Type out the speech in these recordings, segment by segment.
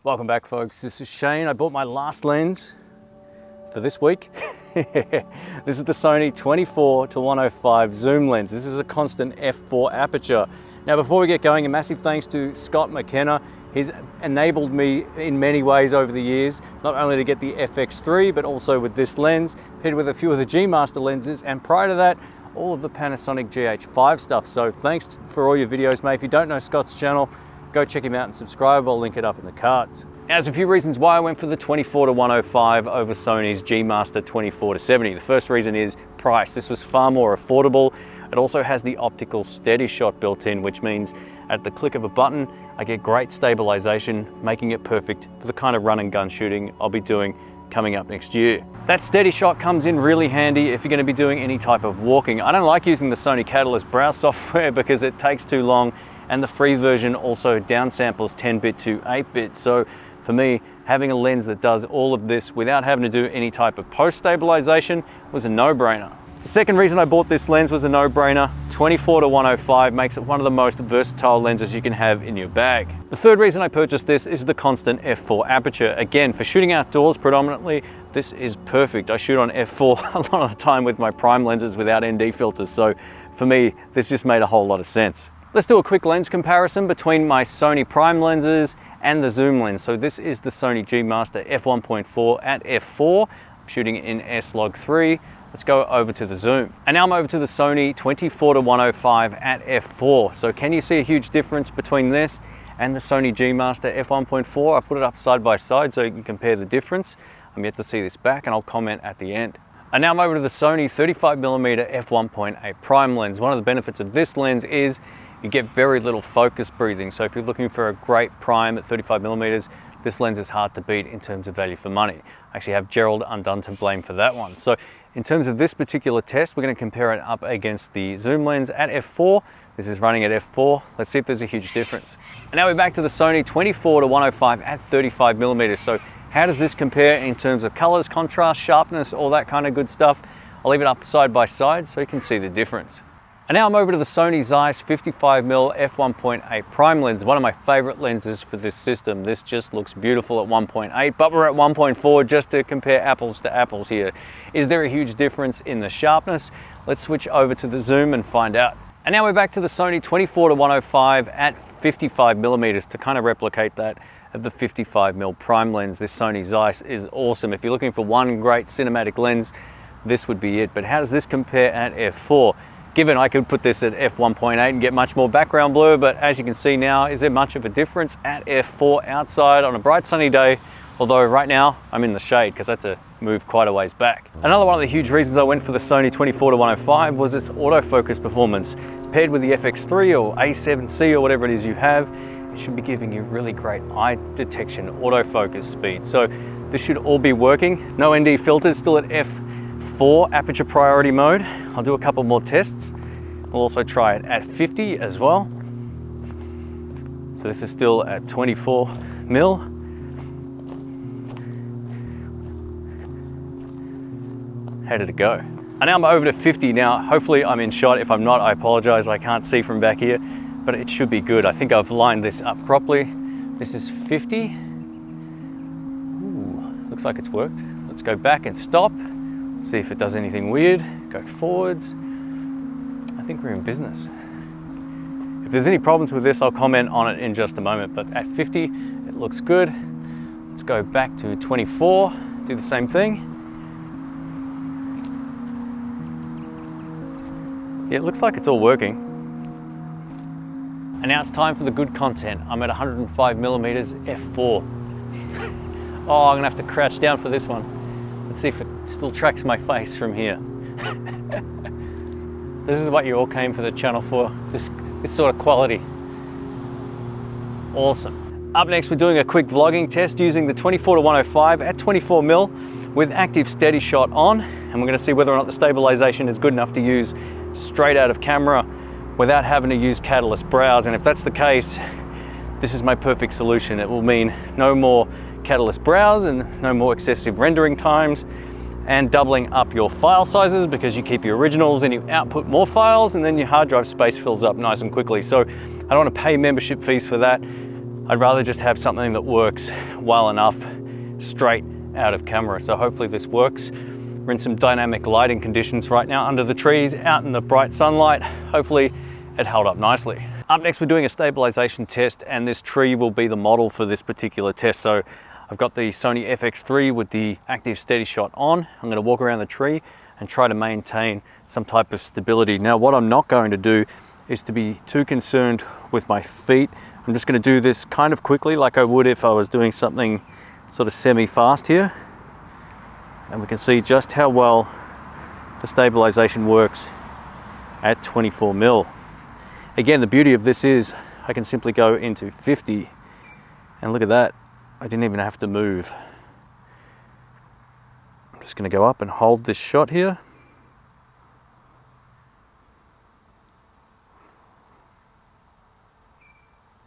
Welcome back, folks. This is Shane. I bought my last lens for this week. This is the Sony 24-105 zoom lens. This is a constant f4 aperture. Now, before we get going, a massive thanks to Scott McKenna. He's enabled me in many ways over the years, not only to get the FX3, but also with this lens, paired with a few of the G Master lenses, and prior to that, all of the Panasonic GH5 stuff. So thanks for all your videos, mate. If you don't know Scott's channel, go check him out and subscribe. I'll link it up in the cards. Now, there's a few reasons why I went for the 24-105 over Sony's G Master 24-70. The first reason is price. This was far more affordable. It also has the optical steady shot built in, which means at the click of a button, I get great stabilization, making it perfect for the kind of run and gun shooting I'll be doing coming up next year. That steady shot comes in really handy if you're going to be doing any type of walking. I don't like using the Sony Catalyst browse software because it takes too long, and the free version also downsamples 10-bit to 8-bit. So for me, having a lens that does all of this without having to do any type of post-stabilization was a no-brainer. The second reason I bought this lens was a no-brainer. 24-105 makes it one of the most versatile lenses you can have in your bag. The third reason I purchased this is the constant f4 aperture. Again, for shooting outdoors predominantly, this is perfect. I shoot on f4 a lot of the time with my prime lenses without ND filters, so for me, this just made a whole lot of sense. Let's do a quick lens comparison between my Sony prime lenses and the zoom lens. So this is the Sony G Master f1.4 at f4. I'm shooting in S-Log3. Let's go over to the zoom. And now I'm over to the Sony 24-105 at f4. So can you see a huge difference between this and the Sony G Master f1.4? I put it up side by side so you can compare the difference. I'm yet to see this back and I'll comment at the end. And now I'm over to the Sony 35mm f1.8 prime lens. One of the benefits of this lens is you get very little focus breathing. So if you're looking for a great prime at 35mm, this lens is hard to beat in terms of value for money. I actually have Gerald Undone to blame for that one. So in terms of this particular test, we're going to compare it up against the zoom lens at f4. This is running at f4. Let's see if there's a huge difference. And now we're back to the Sony 24-105 at 35mm. So how does this compare in terms of colors, contrast, sharpness, all that kind of good stuff? I'll leave it up side by side so you can see the difference. And now I'm over to the Sony Zeiss 55mm f1.8 prime lens, one of my favorite lenses for this system. This just looks beautiful at 1.8, but we're at 1.4 just to compare apples to apples here. Is there a huge difference in the sharpness? Let's switch over to the zoom and find out. And now we're back to the Sony 24-105 at 55mm to kind of replicate that of the 55mm prime lens. This Sony Zeiss is awesome. If you're looking for one great cinematic lens, this would be it. But how does this compare at f4? Given I could put this at f1.8 and get much more background blur, but as you can see now, is there much of a difference at f4 outside on a bright sunny day? Although right now I'm in the shade because I had to move quite a ways back. Another one of the huge reasons I went for the Sony 24-105 was its autofocus performance. Paired with the FX3 or A7C or whatever it is you have, it should be giving you really great eye detection autofocus speed. So this should all be working. No ND filters, still at f4 aperture priority mode. I'll do a couple more tests. We'll also try it at 50 as well. So this is still at 24mm. How did it go? And now I'm over to 50 now. Hopefully I'm in shot. If I'm not, I apologize. I can't see from back here, but it should be good. I think I've lined this up properly. This is 50. Ooh, looks like it's worked. Let's go back and stop. See if it does anything weird. Go forwards. I think we're in business. If there's any problems with this, I'll comment on it in just a moment, but at 50, it looks good. Let's go back to 24, do the same thing. Yeah, it looks like it's all working. And now it's time for the good content. I'm at 105mm f4. Oh, I'm gonna have to crouch down for this one. Let's see if it still tracks my face from here. This is what you all came for the channel for, this sort of quality. Awesome. Up next, we're doing a quick vlogging test using the 24-105 at 24mm with active steady shot on, and we're gonna see whether or not the stabilization is good enough to use straight out of camera without having to use Catalyst browse. And if that's the case, this is my perfect solution. It will mean no more Catalyst browse and no more excessive rendering times, and doubling up your file sizes because you keep your originals and you output more files, and then your hard drive space fills up nice and quickly. So I don't want to pay membership fees for that. I'd rather just have something that works well enough straight out of camera. So hopefully this works. We're in some dynamic lighting conditions right now under the trees, out in the bright sunlight. Hopefully it held up nicely. Up next, we're doing a stabilization test, and this tree will be the model for this particular test. So I've got the Sony FX3 with the active steady shot on. I'm gonna walk around the tree and try to maintain some type of stability. Now, what I'm not going to do is to be too concerned with my feet. I'm just gonna do this kind of quickly, like I would if I was doing something sort of semi-fast here. And we can see just how well the stabilization works at 24mm. Again, the beauty of this is I can simply go into 50, and look at that, I didn't even have to move. I'm just going to go up and hold this shot here.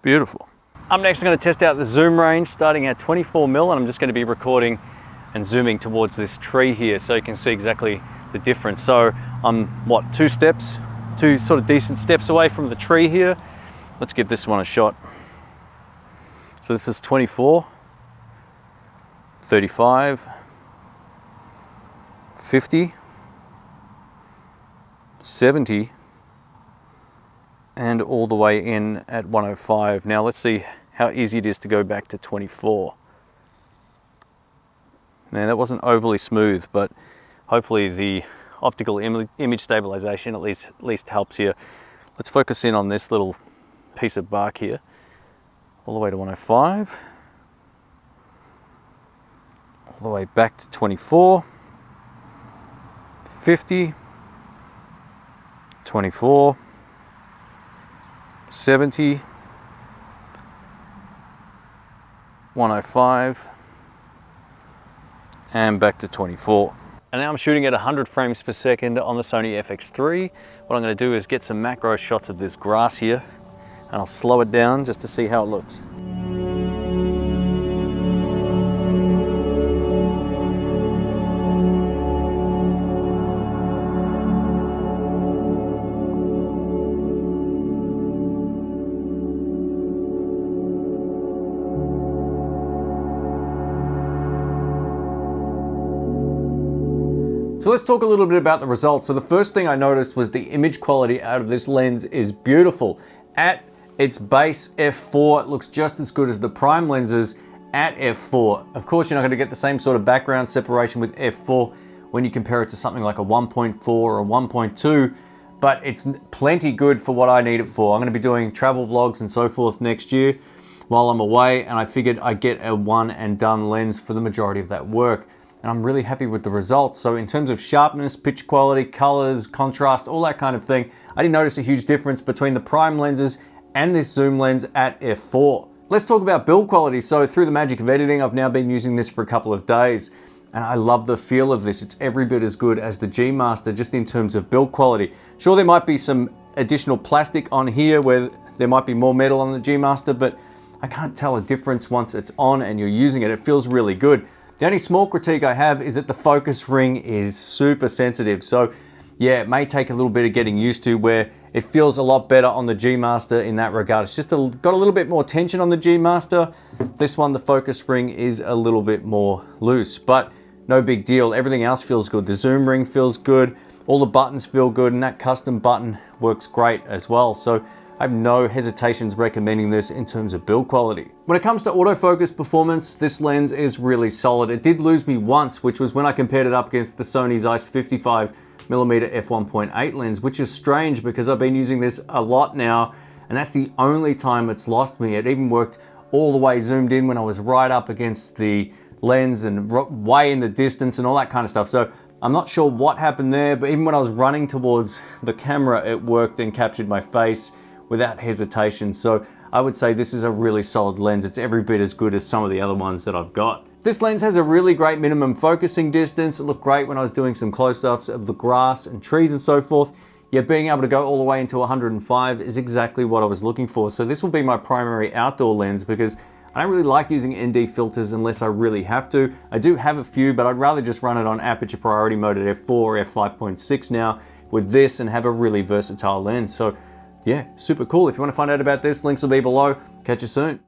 Beautiful. Up next, I'm going to test out the zoom range starting at 24mm, and I'm just going to be recording and zooming towards this tree here so you can see exactly the difference. So I'm, what, two sort of decent steps away from the tree here. Let's give this one a shot. So this is 24, 35, 50, 70, and all the way in at 105. Now let's see how easy it is to go back to 24. Now that wasn't overly smooth, but hopefully the optical image stabilization at least helps here. Let's focus in on this little piece of bark here, all the way to 105, all the way back to 24, 50, 24, 70, 105, and back to 24. And now I'm shooting at 100 frames per second on the Sony FX3. What I'm going to do is get some macro shots of this grass here, and I'll slow it down just to see how it looks. So let's talk a little bit about the results. So the first thing I noticed was the image quality out of this lens is beautiful. At its base f4, it looks just as good as the prime lenses at f4. Of course, you're not going to get the same sort of background separation with f4 when you compare it to something like a 1.4 or a 1.2, but it's plenty good for what I need it for. I'm going to be doing travel vlogs and so forth next year while I'm away, and I figured I'd get a one and done lens for the majority of that work. And I'm really happy with the results. So in terms of sharpness, picture quality, colors, contrast, all that kind of thing, I didn't notice a huge difference between the prime lenses and this zoom lens at f4. Let's talk about build quality. So through the magic of editing, I've now been using this for a couple of days, and I love the feel of this. It's every bit as good as the G Master just in terms of build quality. Sure, there might be some additional plastic on here where there might be more metal on the G Master, but I can't tell a difference once it's on and you're using it. It feels really good. The only small critique I have is that the focus ring is super sensitive. So yeah, it may take a little bit of getting used to, where it feels a lot better on the G Master in that regard. It's just got a little bit more tension on the G Master. This one, the focus ring is a little bit more loose, but no big deal. Everything else feels good. The zoom ring feels good. All the buttons feel good, and that custom button works great as well. So I have no hesitations recommending this in terms of build quality. When it comes to autofocus performance, this lens is really solid. It did lose me once, which was when I compared it up against the Sony Zeiss 55mm f1.8 lens, which is strange because I've been using this a lot now, and that's the only time it's lost me. It even worked all the way zoomed in when I was right up against the lens and way in the distance and all that kind of stuff. So I'm not sure what happened there, but even when I was running towards the camera, it worked and captured my face without hesitation. So I would say this is a really solid lens. It's every bit as good as some of the other ones that I've got. This lens has a really great minimum focusing distance. It looked great when I was doing some close-ups of the grass and trees and so forth. Yet being able to go all the way into 105 is exactly what I was looking for. So this will be my primary outdoor lens because I don't really like using ND filters unless I really have to. I do have a few, but I'd rather just run it on aperture priority mode at f4 or f5.6 now with this and have a really versatile lens. So yeah, super cool. If you want to find out about this, links will be below. Catch you soon.